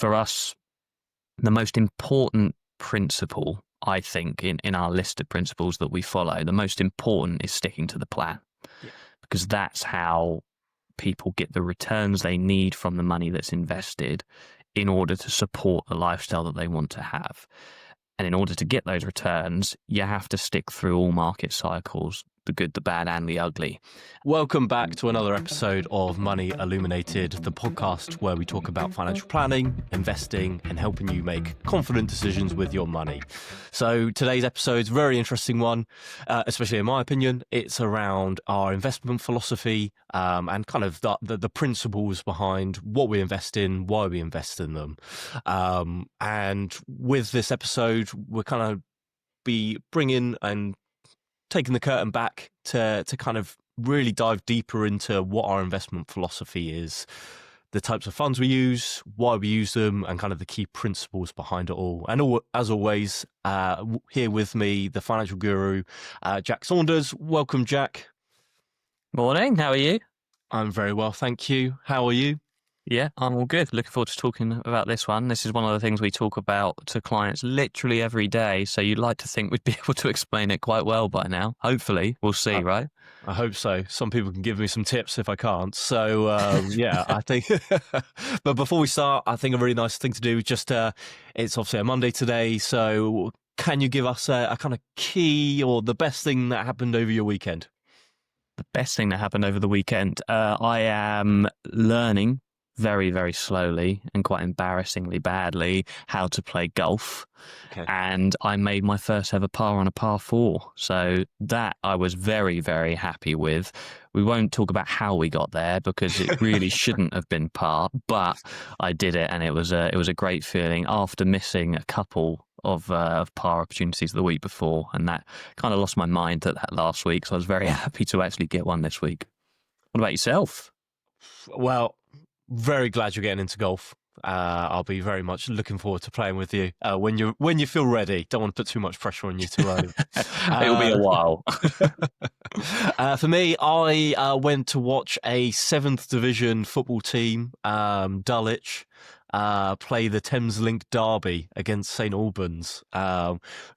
for us, the most important principle, I think, in our list of principles that we follow, the most important is sticking to the plan. Yeah. Because that's how people get the returns they need from the money that's invested in order to support the lifestyle that they want to have. And in order to get those returns, you have to stick through all market cycles, the good, the bad, and the ugly. Welcome back to another episode of Money Illuminated, the podcast where we talk about financial planning, investing, and helping you make confident decisions with your money. So today's episode is a very interesting one, especially in my opinion. It's around our investment philosophy and kind of the principles behind what we invest in, why we invest in them. And with this episode, we're kind of be bringing and taking the curtain back to kind of really dive deeper into what our investment philosophy is, the types of funds we use, why we use them, and kind of the key principles behind it all. And as always, here with me, the financial guru, Jack Saunders. Welcome, Jack. Morning, how are you? I'm very well, thank you. How are you? Yeah, I'm all good. Looking forward to talking about this one. This is one of the things we talk about to clients literally every day. So you'd like to think we'd be able to explain it quite well by now. Hopefully, we'll see, right? I hope so. Some people can give me some tips if I can't. So, yeah, I think. But before we start, I think a really nice thing to do is just, it's obviously a Monday today. So can you give us a kind of key or the best thing that happened over your weekend? The best thing that happened over the weekend, I am learning very, very slowly and quite embarrassingly badly how to play golf. Okay. And I made my first ever par on a par 4. So that I was very, very happy with. We won't talk about how we got there because it really shouldn't have been par, but I did it, and it was a great feeling after missing a couple of par opportunities the week before, and that kind of lost my mind at that last week. So I was very happy to actually get one this week. What about yourself? Well, very glad you're getting into golf. I'll be very much looking forward to playing with you when you feel ready. Don't want to put too much pressure on you too early. It'll be a while. For me, I went to watch a 7th Division football team, Dulwich, play the Thameslink Derby against St Albans.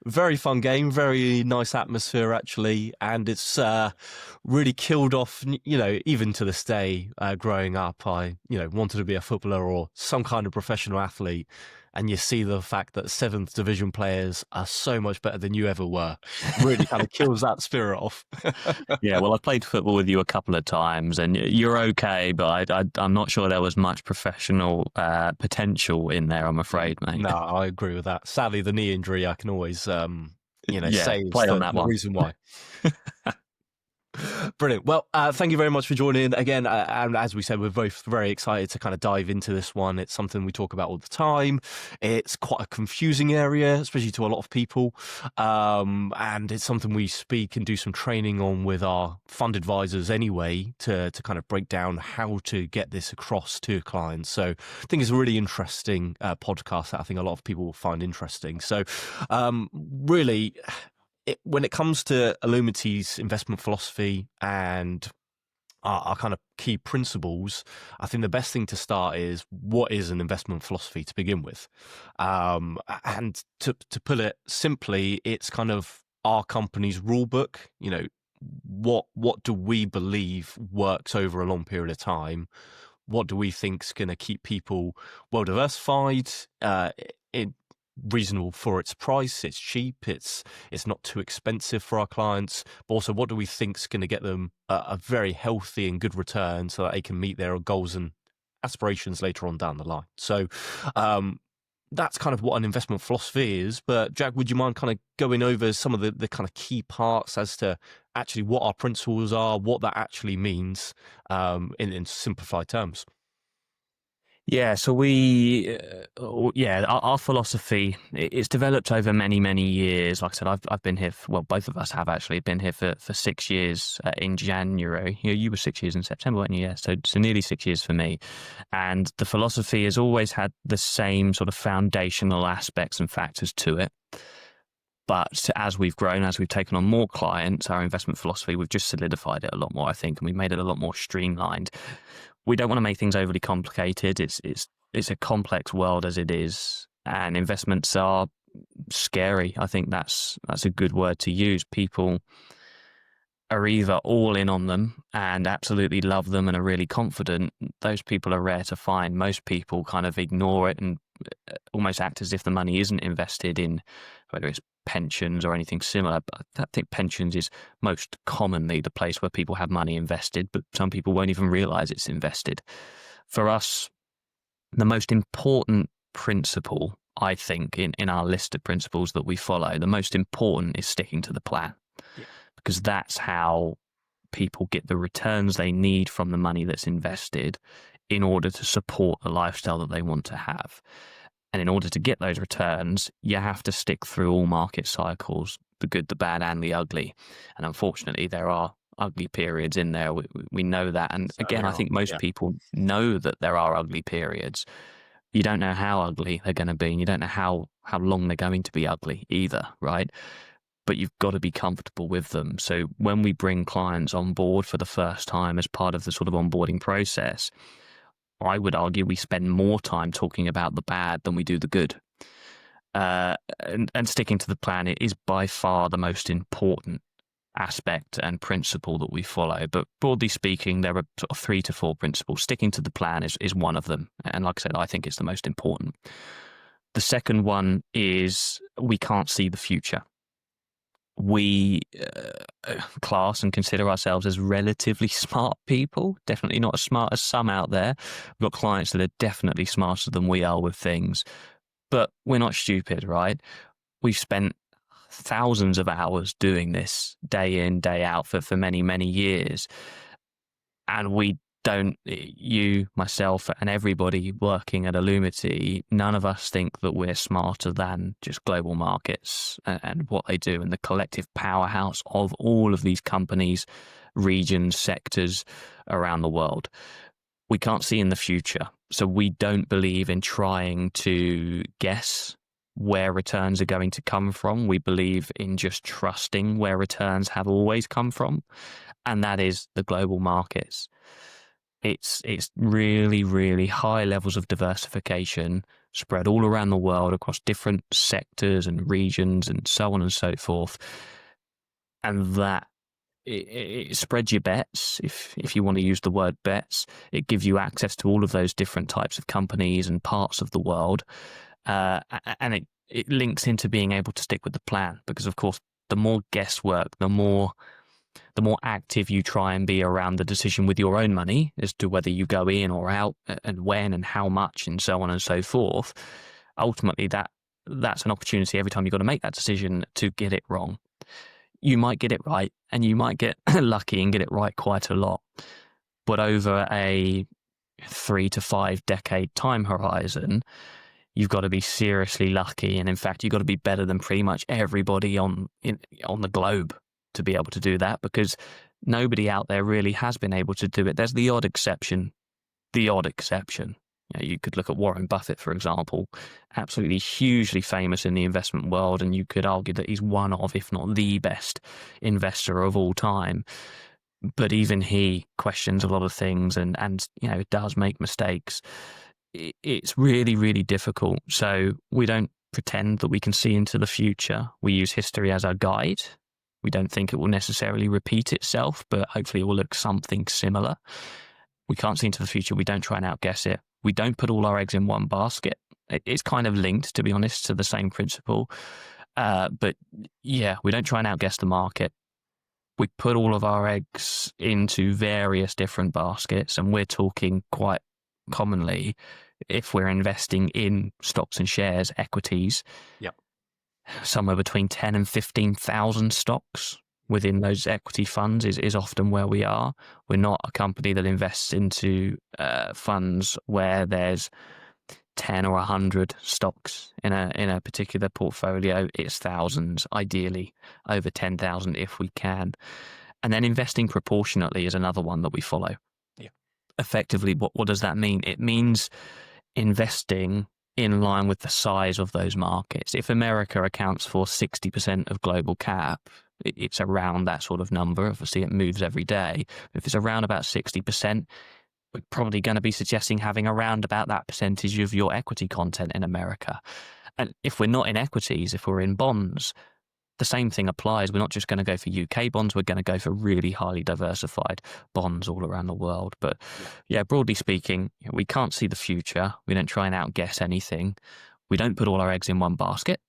Very fun game, very nice atmosphere actually, and it's really killed off, even to this day, growing up, I wanted to be a footballer or some kind of professional athlete, and you see the fact that 7th Division players are so much better than you ever were. Really kind of kills that spirit off. Yeah, well, I've played football with you a couple of times, and you're okay, but I'm not sure there was much professional potential in there, I'm afraid, mate. No, I agree with that. Sadly, the knee injury, I can always, say is play on that the one. reason why. Brilliant. Well, thank you very much for joining again. And as we said, we're both very excited to kind of dive into this one. It's something we talk about all the time. It's quite a confusing area, especially to a lot of people. And it's something we speak and do some training on with our fund advisors anyway to kind of break down how to get this across to clients. So I think it's a really interesting podcast that I think a lot of people will find interesting. So really, when it comes to Illuminate's investment philosophy and our kind of key principles, I think the best thing to start is what is an investment philosophy to begin with. And to put it simply, it's kind of our company's rule book. What do we believe works over a long period of time? What do we think is going to keep people well diversified, reasonable for its price, it's cheap, it's not too expensive for our clients, but also what do we think is going to get them a very healthy and good return so that they can meet their goals and aspirations later on down the line. So that's kind of what an investment philosophy is. But Jack, would you mind kind of going over some of the kind of key parts as to actually what our principles are, what that actually means in simplified terms? Yeah, so our philosophy, it's developed over many, many years. Like I said, I've been here, both of us have actually been here for 6 years in January. You were 6 years in September, weren't you? Yeah, so nearly 6 years for me. And the philosophy has always had the same sort of foundational aspects and factors to it. But as we've grown, as we've taken on more clients, our investment philosophy, we've just solidified it a lot more, I think, and we've made it a lot more streamlined. We don't want to make things overly complicated. It's it's a complex world as it is, and investments are scary. I think that's a good word to use. People are either all in on them and absolutely love them and are really confident. Those people are rare to find. Most people kind of ignore it and almost act as if the money isn't invested in, whether it's pensions or anything similar. But I think pensions is most commonly the place where people have money invested, but some people won't even realize it's invested. For us, the most important principle, I think, in our list of principles that we follow, the most important is sticking to the plan. Yeah. Because that's how people get the returns they need from the money that's invested in order to support the lifestyle that they want to have. And in order to get those returns, you have to stick through all market cycles, the good, the bad, and the ugly. And unfortunately, there are ugly periods in there. We know that. And again, I think most people know that there are ugly periods. You don't know how ugly they're going to be, and you don't know how long they're going to be ugly either, right? But you've got to be comfortable with them. So when we bring clients on board for the first time as part of the sort of onboarding process, I would argue we spend more time talking about the bad than we do the good. And sticking to the plan is by far the most important aspect and principle that we follow. But broadly speaking, there are sort of 3 to 4 principles. Sticking to the plan is one of them. And like I said, I think it's the most important. The second one is we can't see the future. We class and consider ourselves as relatively smart people, definitely not as smart as some out there. We've got clients that are definitely smarter than we are with things, but we're not stupid, right? We've spent thousands of hours doing this day in, day out for many, many years. And we don't, you, myself, and everybody working at Illumity, none of us think that we're smarter than just global markets and what they do and the collective powerhouse of all of these companies, regions, sectors around the world. We can't see in the future. So we don't believe in trying to guess where returns are going to come from. We believe in just trusting where returns have always come from, and that is the global markets. It's really, really high levels of diversification spread all around the world across different sectors and regions and so on and so forth. And that it spreads your bets, if you want to use the word bets. It gives you access to all of those different types of companies and parts of the world. And it links into being able to stick with the plan, because of course, the more guesswork, the more active you try and be around the decision with your own money as to whether you go in or out and when and how much and so on and so forth, ultimately that's an opportunity every time you've got to make that decision to get it wrong. You might get it right and you might get lucky and get it right quite a lot. But over a 3 to 5 decade time horizon, you've got to be seriously lucky. And in fact, you've got to be better than pretty much everybody on the globe to be able to do that, because nobody out there really has been able to do it. There's the odd exception. You could look at Warren Buffett, for example, absolutely hugely famous in the investment world, and you could argue that he's one of, if not the best investor of all time. But even he questions a lot of things and does make mistakes. It's really, really difficult. So we don't pretend that we can see into the future. We use history as our guide. We don't think it will necessarily repeat itself, but hopefully it will look something similar. We can't see into the future. We don't try and outguess it. We don't put all our eggs in one basket. It's kind of linked, to be honest, to the same principle. But yeah, we don't try and outguess the market. We put all of our eggs into various different baskets, and we're talking quite commonly, if we're investing in stocks and shares, equities, somewhere between 10 and 15,000 stocks within those equity funds is often where we are. We're not a company that invests into funds where there's 10 or 100 stocks in a particular portfolio. It's thousands, ideally over 10,000 if we can. And then investing proportionately is another one that we follow. Yeah. Effectively, what does that mean? It means investing in line with the size of those markets. If America accounts for 60% of global cap, it's around that sort of number. Obviously, it moves every day. If it's around about 60%, we're probably going to be suggesting having around about that percentage of your equity content in America. And if we're not in equities, if we're in bonds, the same thing applies. We're not just going to go for UK bonds. We're going to go for really highly diversified bonds all around the world. But yeah, broadly speaking, we can't see the future. We don't try and outguess anything. We don't put all our eggs in one basket.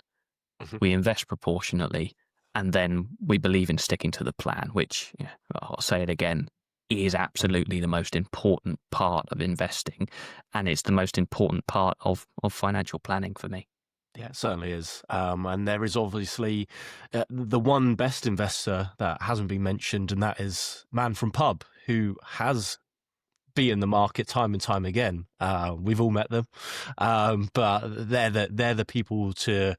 We invest proportionately. And then we believe in sticking to the plan, which, I'll say it again, is absolutely the most important part of investing. And it's the most important part of financial planning for me. Yeah, it certainly is. And there is obviously the one best investor that hasn't been mentioned, and that is Man from Pub, who has been in the market time and time again. We've all met them, but they're the people to,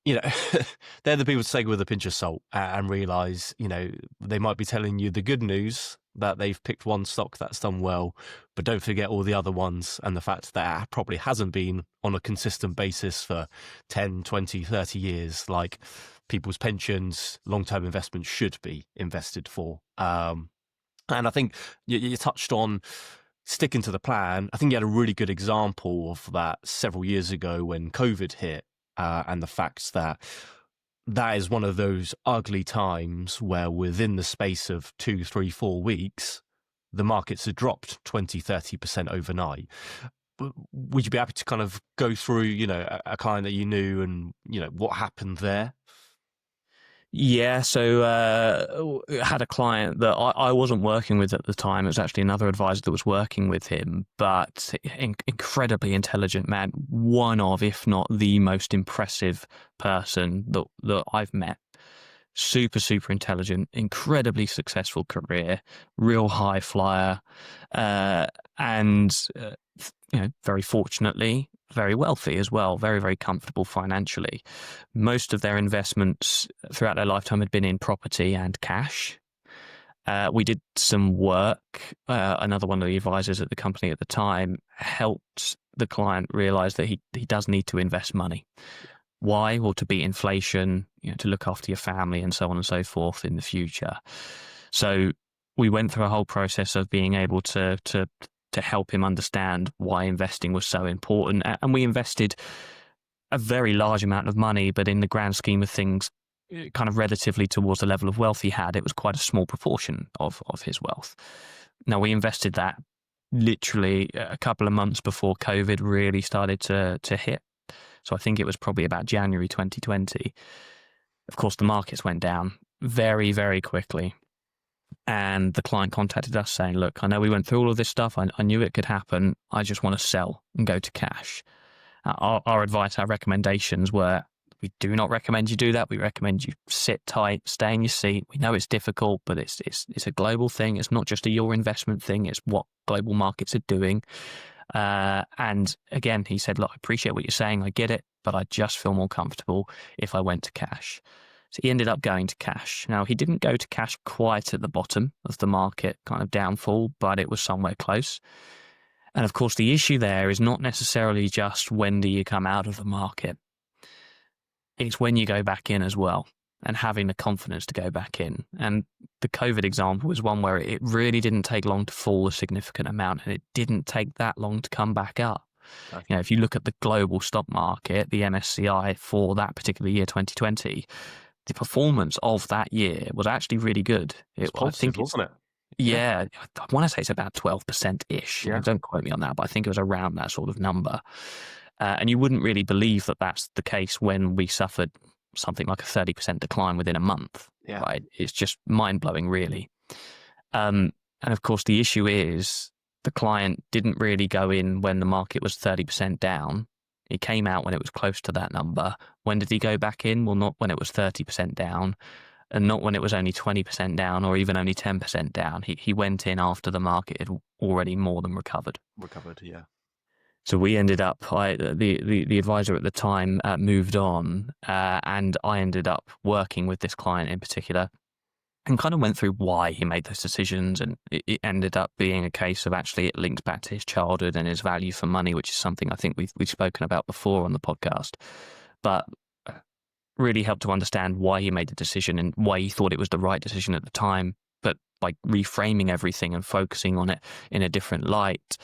they're the people to take with a pinch of salt and realize, they might be telling you the good news that they've picked one stock that's done well, but don't forget all the other ones and the fact that it probably hasn't been on a consistent basis for 10, 20, 30 years, like people's pensions, long-term investments should be invested for. And I think you touched on sticking to the plan. I think you had a really good example of that several years ago when COVID hit, and the fact that is one of those ugly times where within the space of 2, 3, 4 weeks, the markets had dropped 20, 30% overnight. Would you be happy to kind of go through, a client that you knew and, what happened there? Yeah, so I had a client that I wasn't working with at the time. It was actually another advisor that was working with him, but incredibly intelligent man, one of, if not the most impressive person that I've met. Super, super intelligent, incredibly successful career, real high flyer, and very fortunately, very wealthy as well, very, very comfortable financially. Most of their investments throughout their lifetime had been in property and cash. We did some work. Another one of the advisors at the company at the time helped the client realize that he does need to invest money. Why? Well, to beat inflation, to look after your family and so on and so forth in the future. So we went through a whole process of being able to help him understand why investing was so important. And we invested a very large amount of money, but in the grand scheme of things, kind of relatively towards the level of wealth he had, it was quite a small proportion of his wealth. Now, we invested that literally a couple of months before COVID really started to hit. So I think it was probably about January 2020. Of course, the markets went down very, very quickly. And the client contacted us saying, look, I know we went through all of this stuff. I knew it could happen. I just want to sell and go to cash. Our advice, our recommendations were, we do not recommend you do that. We recommend you sit tight, stay in your seat. We know it's difficult, but it's a global thing. It's not just a your investment thing. It's what global markets are doing. And again, he said, look, I appreciate what you're saying. I get it, but I just feel more comfortable if I went to cash. So he ended up going to cash. Now, he didn't go to cash quite at the bottom of the market kind of downfall, but it was somewhere close. And of course, the issue there is not necessarily just when do you come out of the market. It's when you go back in as well, and having the confidence to go back in. And the COVID example was one where it really didn't take long to fall a significant amount, and it didn't take that long to come back up. Okay. If you look at the global stock market, the MSCI for that particular year, 2020, the performance of that year was actually really good. It's positive, wasn't it? Yeah, I want to say it's about 12%-ish. Yeah. Don't quote me on that, but I think it was around that sort of number. And you wouldn't really believe that that's the case when we suffered something like a 30% decline within a month. Yeah. Right? It's just mind-blowing, really. And of course, the issue is the client didn't really go in when the market was 30% down. He came out when it was close to that number. When did he go back in? Well, not when it was 30% down, and not when it was only 20% down or even only 10% down. He went in after the market had already more than recovered. Yeah. So we ended up, the advisor at the time moved on, and I ended up working with this client in particular and kind of went through why he made those decisions. And it ended up being a case of actually it links back to his childhood and his value for money, which is something I think we've spoken about before on the podcast. But really helped to understand why he made the decision and why he thought it was the right decision at the time. But by reframing everything and focusing on it in a different light,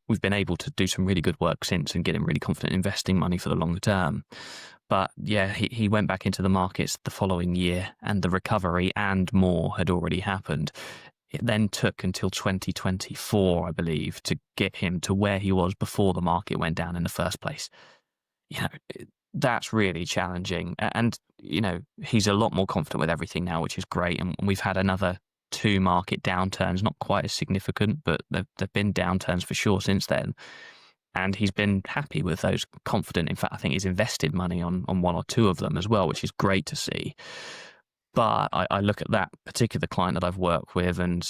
we've been able to do some really good work since and get him really confident investing money for the longer term. But yeah, he went back into the markets the following year, and the recovery and more had already happened. It then took until 2024, I believe, to get him to where he was before the market went down in the first place. You know, that's really challenging. And, you know, he's a lot more confident with everything now, which is great. And we've had another 2 market downturns, not quite as significant, but there've been downturns for sure since then. And he's been happy with those, confident. In fact, I think he's invested money on 1 or 2 of them as well, which is great to see. But I look at that particular client that I've worked with, and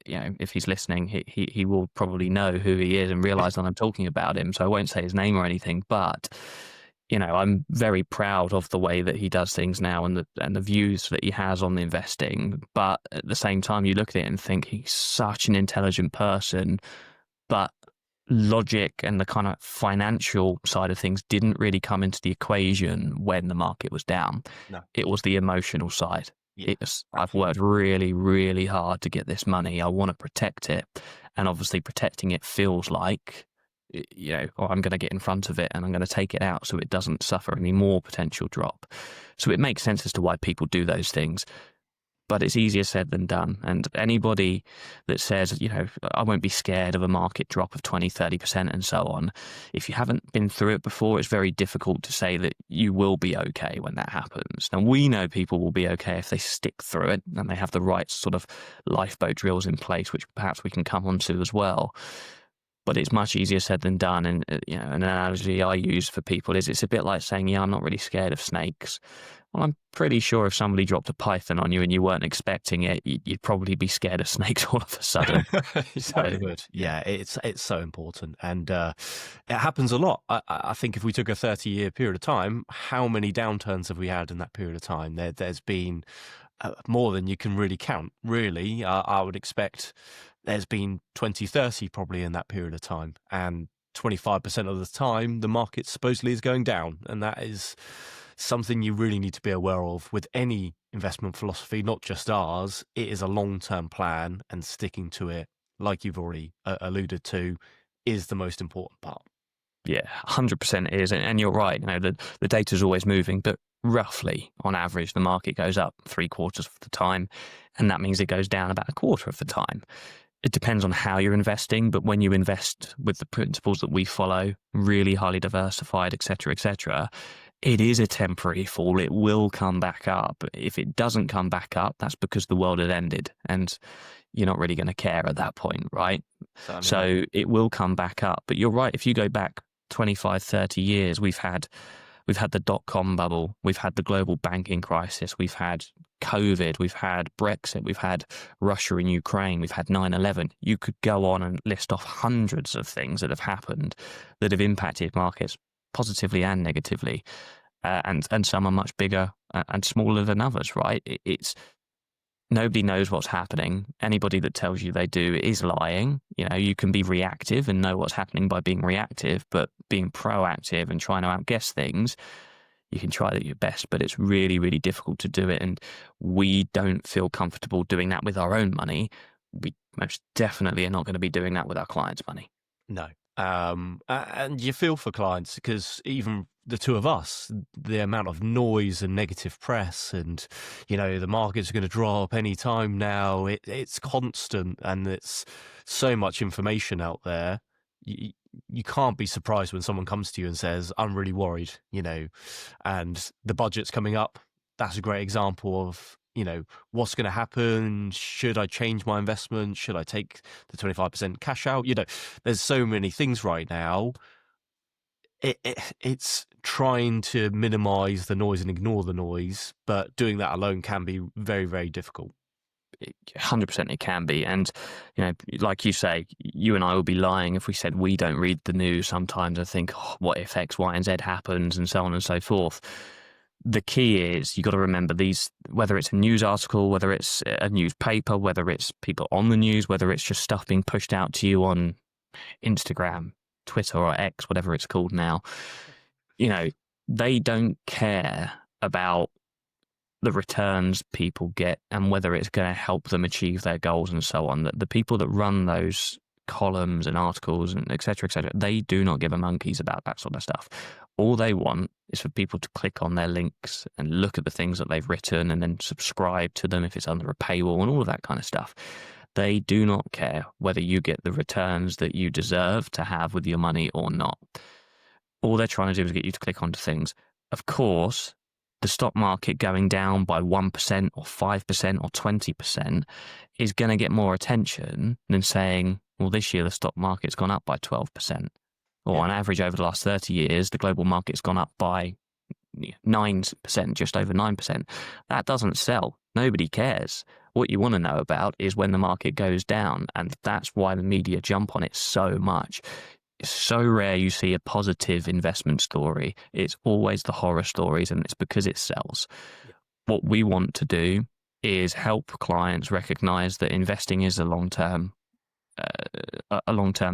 you know, if he's listening, he will probably know who he is and realize that I'm talking about him. So I won't say his name or anything, but you know, I'm very proud of the way that he does things now and the views that he has on the investing. But at the same time, you look at it and think he's such an intelligent person, but logic and the kind of financial side of things didn't really come into the equation when the market was down. No. It was the emotional side. Yeah, I've worked really, really hard to get this money. I want to protect it. And obviously protecting it feels like, you know, oh, I'm going to get in front of it and I'm going to take it out so it doesn't suffer any more potential drop. So it makes sense as to why people do those things. But it's easier said than done. And anybody that says, you know, I won't be scared of a market drop of 20, 30% and so on, if you haven't been through it before, it's very difficult to say that you will be okay when that happens. Now, we know people will be okay if they stick through it and they have the right sort of lifeboat drills in place, which perhaps we can come on to as well. But it's much easier said than done. And, you know, an analogy I use for people is it's a bit like saying, yeah, I'm not really scared of snakes. Well, I'm pretty sure if somebody dropped a python on you and you weren't expecting it, you'd probably be scared of snakes all of a sudden. So good. Yeah, it's so important. And it happens a lot. I think if we took a 30-year period of time, how many downturns have we had in that period of time? There's been more than you can really count, really. I would expect there's been 20, 30 probably in that period of time. And 25% of the time, the market supposedly is going down. And that is something you really need to be aware of with any investment philosophy, not just ours. It is a long-term plan, and sticking to it, like you've already alluded to, is the most important part. Yeah, 100% is. And you're right. You know, the data's always moving, but roughly on average, the market goes up 3/4 of the time. And that means it goes down about 1/4 of the time. It depends on how you're investing, but when you invest with the principles that we follow, really highly diversified, et cetera, it is a temporary fall. It will come back up. If it doesn't come back up, that's because the world had ended and you're not really going to care at that point, right? So it will come back up. But you're right. If you go back 25, 30 years, we've had the dot-com bubble, we've had the global banking crisis, we've had COVID, we've had Brexit, we've had Russia and Ukraine, we've had 9/11. You could go on and list off hundreds of things that have happened that have impacted markets positively and negatively. And some are much bigger and smaller than others, right? It's nobody knows what's happening. Anybody that tells you they do is lying. You know, you can be reactive and know what's happening by being reactive, but being proactive and trying to outguess things, you can try your best, but it's really, really difficult to do it. And we don't feel comfortable doing that with our own money. We most definitely are not going to be doing that with our clients' money. No. And you feel for clients because even the two of us, the amount of noise and negative press and, you know, the market's going to drop any time now, it's constant and it's so much information out there. You can't be surprised when someone comes to you and says, I'm really worried, you know, and the budget's coming up. That's a great example of, you know, what's going to happen? Should I change my investment? Should I take the 25% cash out? You know, there's so many things right now. It's trying to minimize the noise and ignore the noise, but doing that alone can be very, very difficult. 100% it can be. And, you know, like you say, you and I will be lying if we said we don't read the news sometimes and think, oh, what if X, Y, and Z happens and so on and so forth. The key is you got to remember these, whether it's a news article, whether it's a newspaper, whether it's people on the news, whether it's just stuff being pushed out to you on Instagram, Twitter or X, whatever it's called now, you know, they don't care about the returns people get and whether it's going to help them achieve their goals and so on. That the people that run those columns and articles and et cetera, they do not give a monkeys about that sort of stuff. All they want is for people to click on their links and look at the things that they've written and then subscribe to them if it's under a paywall and all of that kind of stuff. They do not care whether you get the returns that you deserve to have with your money or not. All they're trying to do is get you to click onto things. Of course, the stock market going down by 1% or 5% or 20% is going to get more attention than saying, well, this year the stock market's gone up by 12%. Or on average over the last 30 years, the global market's gone up by 9%, just over 9%. That doesn't sell. Nobody cares. What you want to know about is when the market goes down, and that's why the media jump on it so much. It's so rare you see a positive investment story. It's always the horror stories, and it's because it sells. Yeah. What we want to do is help clients recognize that investing is a long-term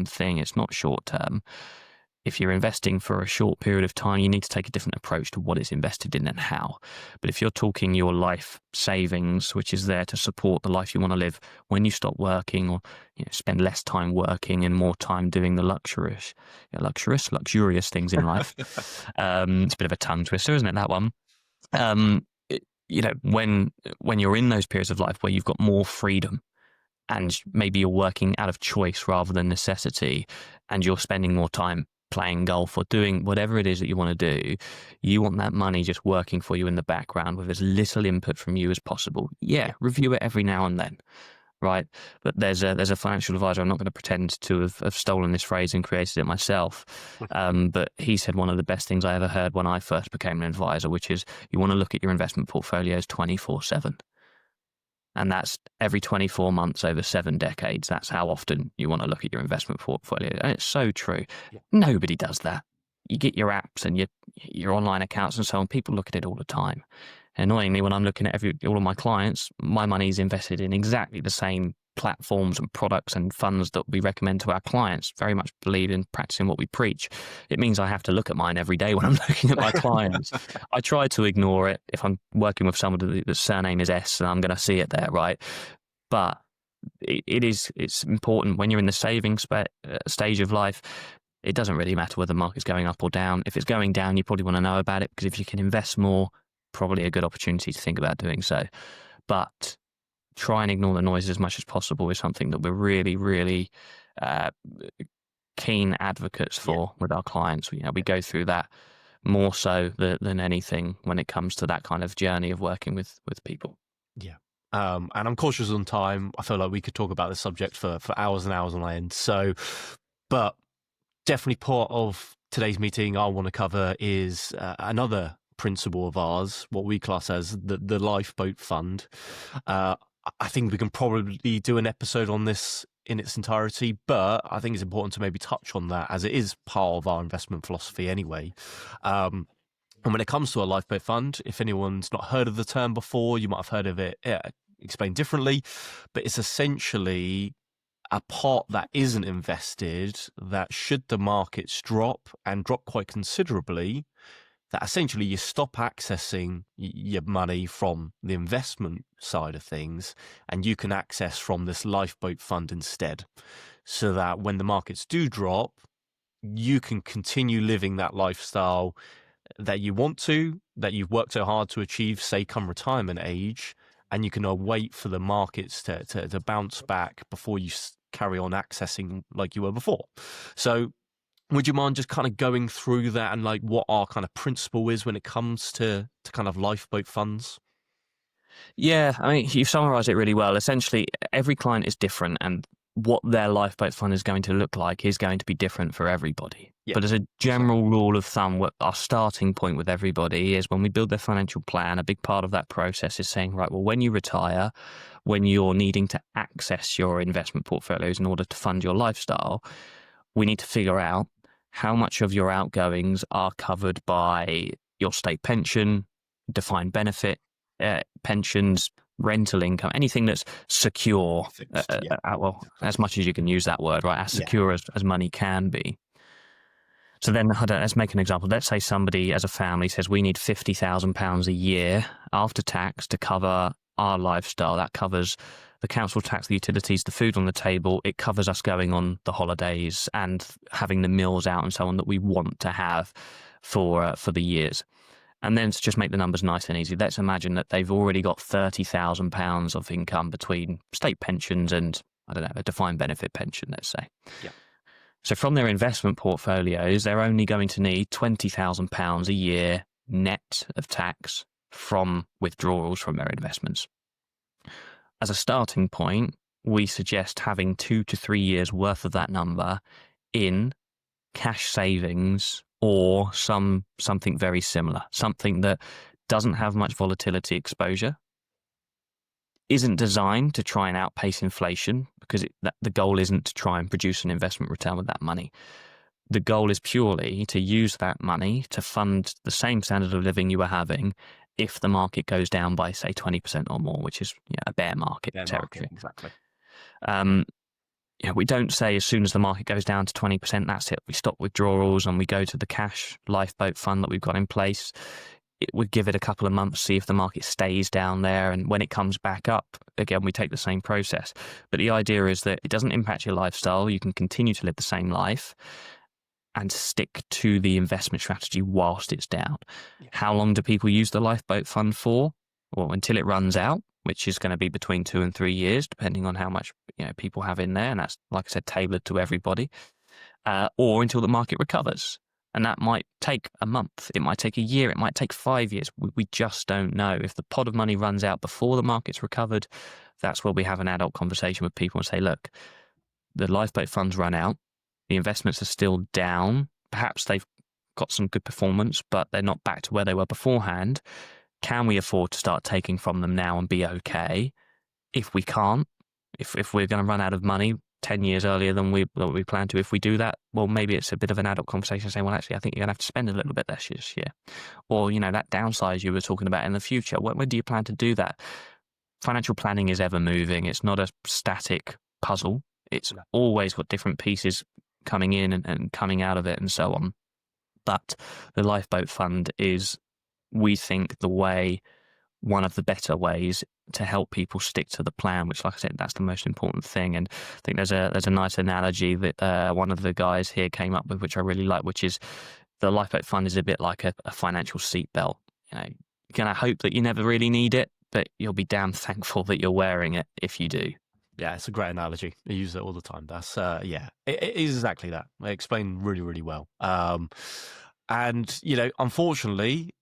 thing. It's not short-term. If you're investing for a short period of time, you need to take a different approach to what it's invested in and how. But if you're talking your life savings, which is there to support the life you want to live when you stop working or spend less time working and more time doing the luxurious things in life. It's a bit of a tongue twister, isn't it, that one? When you're in those periods of life where you've got more freedom, and maybe you're working out of choice rather than necessity, and you're spending more time playing golf or doing whatever it is that you want to do, you want that money just working for you in the background with as little input from you as possible. Yeah, review it every now and then, right? But there's a financial advisor, I'm not going to pretend to have stolen this phrase and created it myself, but he said one of the best things I ever heard when I first became an advisor, which is you want to look at your investment portfolios 24/7. And that's every 24 months over 7 decades. That's how often you want to look at your investment portfolio. And it's so true. Yeah. Nobody does that. You get your apps and your online accounts and so on. People look at it all the time. Annoyingly, when I'm looking at all of my clients, my money is invested in exactly the same platforms and products and funds that we recommend to our clients. Very much believe in practicing what we preach. It means I have to look at mine every day when I'm looking at my clients. I try to ignore it if I'm working with somebody the surname is S and I'm going to see it there, right? But it's important when you're in the saving stage of life. It doesn't really matter whether the market's going up or down. If it's going down, you probably want to know about it, because if you can invest more, probably a good opportunity to think about doing so. But try and ignore the noise as much as possible is something that we're really, really keen advocates for with our clients. We go through that more so than anything when it comes to that kind of journey of working with people. Yeah. And I'm cautious on time. I feel like we could talk about this subject for hours and hours on end. So, but definitely part of today's meeting I want to cover is another principle of ours, what we class as the Lifeboat Fund. I think we can probably do an episode on this in its entirety, but I think it's important to maybe touch on that as it is part of our investment philosophy anyway. And when it comes to a Lifeboat Fund, if anyone's not heard of the term before, you might have heard of it explained differently, but it's essentially a pot that isn't invested, that should the markets drop and drop quite considerably, that essentially you stop accessing your money from the investment side of things and you can access from this Lifeboat Fund instead, so that when the markets do drop, you can continue living that lifestyle that you want to, that you've worked so hard to achieve, say come retirement age, and you can wait for the markets to bounce back before you carry on accessing like you were before. So would you mind just kind of going through that and like what our kind of principle is when it comes to kind of lifeboat funds? Yeah, I mean, you've summarised it really well. Essentially, every client is different, and what their lifeboat fund is going to look like is going to be different for everybody. Yeah. But as a general rule of thumb, what our starting point with everybody is when we build their financial plan, a big part of that process is saying, right, well, when you retire, when you're needing to access your investment portfolios in order to fund your lifestyle, we need to figure out how much of your outgoings are covered by your state pension, defined benefit, pensions, rental income, anything that's secure, well, as much as you can use that word, right? As secure as money can be. So then, let's make an example. Let's say somebody as a family says we need £50,000 a year after tax to cover our lifestyle. That covers the council tax, the utilities, the food on the table. It covers us going on the holidays and having the meals out and so on that we want to have for the years. And then to just make the numbers nice and easy, let's imagine that they've already got £30,000 of income between state pensions and, I don't know, a defined benefit pension, let's say. Yeah. So from their investment portfolios, they're only going to need £20,000 a year net of tax from withdrawals from their investments. As a starting point, we suggest having 2 to 3 years worth of that number in cash savings or something very similar, something that doesn't have much volatility exposure, isn't designed to try and outpace inflation, because the goal isn't to try and produce an investment return with that money. The goal is purely to use that money to fund the same standard of living you were having if the market goes down by, say, 20% or more, which is a bear market territory. Exactly. We don't say as soon as the market goes down to 20%, that's it. We stop withdrawals and we go to the cash lifeboat fund that we've got in place. It would give it a couple of months, see if the market stays down there. And when it comes back up, again, we take the same process. But the idea is that it doesn't impact your lifestyle. You can continue to live the same life and stick to the investment strategy whilst it's down. Yeah. How long do people use the lifeboat fund for? Well, until it runs out, which is going to be between 2 and 3 years, depending on how much people have in there. And that's, like I said, tailored to everybody. Or until the market recovers. And that might take a month. It might take a year. It might take 5 years. We just don't know. If the pot of money runs out before the market's recovered, that's where we have an adult conversation with people and say, look, the lifeboat funds run out. The investments are still down. Perhaps they've got some good performance, but they're not back to where they were beforehand. Can we afford to start taking from them now and be okay? If we can't, if we're going to run out of money 10 years earlier than we plan to, if we do that, well, maybe it's a bit of an adult conversation saying, well, actually, I think you're going to have to spend a little bit less this year. Or, that downsize you were talking about in the future. When do you plan to do that? Financial planning is ever moving. It's not a static puzzle. It's always got different pieces coming in and coming out of it and so on. But the Lifeboat Fund is, we think, one of the better ways to help people stick to the plan, which, like I said, that's the most important thing. And I think there's a nice analogy that one of the guys here came up with, which I really like, which is the Lifeboat Fund is a bit like a financial seatbelt. You're going to hope that you never really need it, but you'll be damn thankful that you're wearing it if you do. Yeah, it's a great analogy. I use it all the time. That's it is exactly that. I explained really, really well. And unfortunately,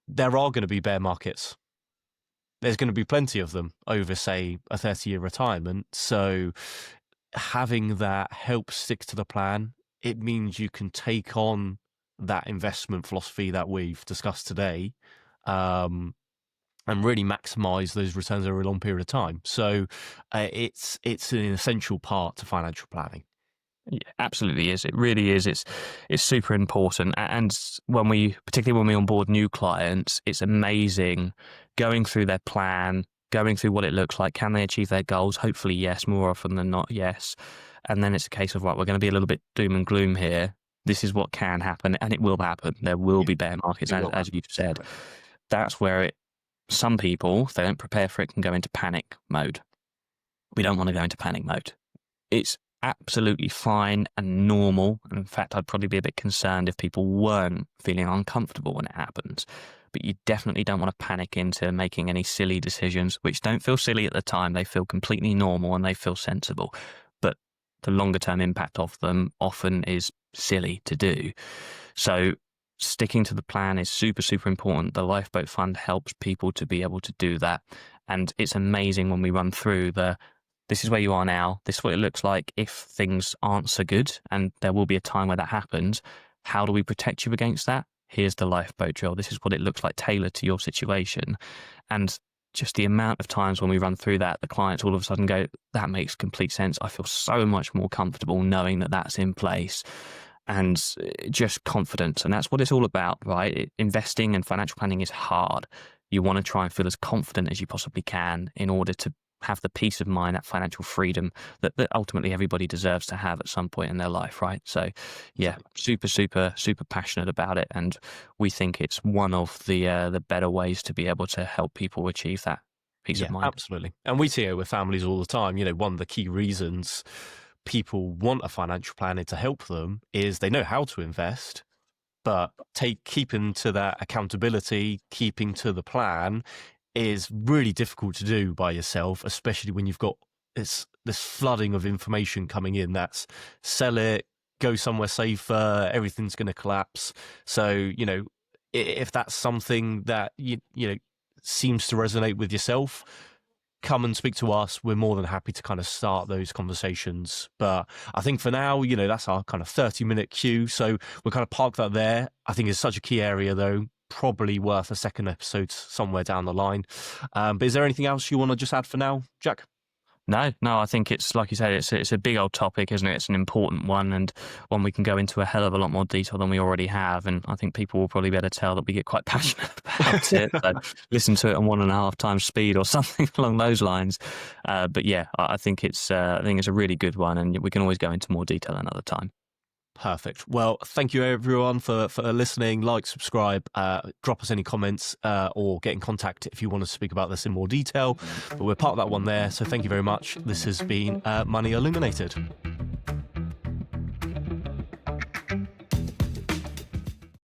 there are going to be bear markets. There's going to be plenty of them over, say, a 30-year retirement. So having that help stick to the plan, it means you can take on that investment philosophy that we've discussed today, and really maximize those returns over a long period of time. So it's an essential part to financial planning. Yeah, absolutely is. It really is. It's super important. And particularly when we onboard new clients, it's amazing going through their plan, going through what it looks like. Can they achieve their goals? Hopefully, yes. More often than not, yes. And then it's a case of, right, we're going to be a little bit doom and gloom here. This is what can happen, and it will happen. There will be bear markets, as you've said. That's where some people, if they don't prepare for it, can go into panic mode. We don't want to go into panic mode. It's absolutely fine and normal. And in fact, I'd probably be a bit concerned if people weren't feeling uncomfortable when it happens. But you definitely don't want to panic into making any silly decisions, which don't feel silly at the time. They feel completely normal and they feel sensible. But the longer term impact of them often is silly to do. So sticking to the plan is super, super important. The Lifeboat Fund helps people to be able to do that. And it's amazing when we run through this is where you are now. This is what it looks like if things aren't so good. And there will be a time where that happens. How do we protect you against that? Here's the lifeboat drill. This is what it looks like tailored to your situation. And just the amount of times when we run through that, the clients all of a sudden go, that makes complete sense. I feel so much more comfortable knowing that that's in place. And just confidence. And that's what it's all about, right? Investing and financial planning is hard. You want to try and feel as confident as you possibly can in order to have the peace of mind, that financial freedom that ultimately everybody deserves to have at some point in their life, right? So, yeah, super, super, super passionate about it, and we think it's one of the better ways to be able to help people achieve that peace of Yeah, mind. absolutely. And we see it with families all the time. One of the key reasons people want a financial planner to help them is they know how to invest, but keeping to that accountability, keeping to the plan is really difficult to do by yourself, especially when you've got this flooding of information coming in. That's sell it, go somewhere safer, everything's going to collapse. So, if that's something that seems to resonate with yourself, come and speak to us. We're more than happy to kind of start those conversations. But I think for now, that's our kind of 30-minute cue. So we'll kind of park that there. I think it's such a key area, though, probably worth a second episode somewhere down the line. But is there anything else you want to just add for now, Jack? No, I think it's like you said, it's a big old topic, isn't it? It's an important one, and one we can go into a hell of a lot more detail than we already have. And I think people will probably be able to tell that we get quite passionate about it. So listen to it on 1.5 times speed or something along those lines. But yeah, I think it's a really good one, and we can always go into more detail another time. Perfect. Well, thank you everyone for listening. Like, subscribe, drop us any comments or get in contact if you want to speak about this in more detail. But we're part of that one there. So thank you very much. This has been Money Illuminated.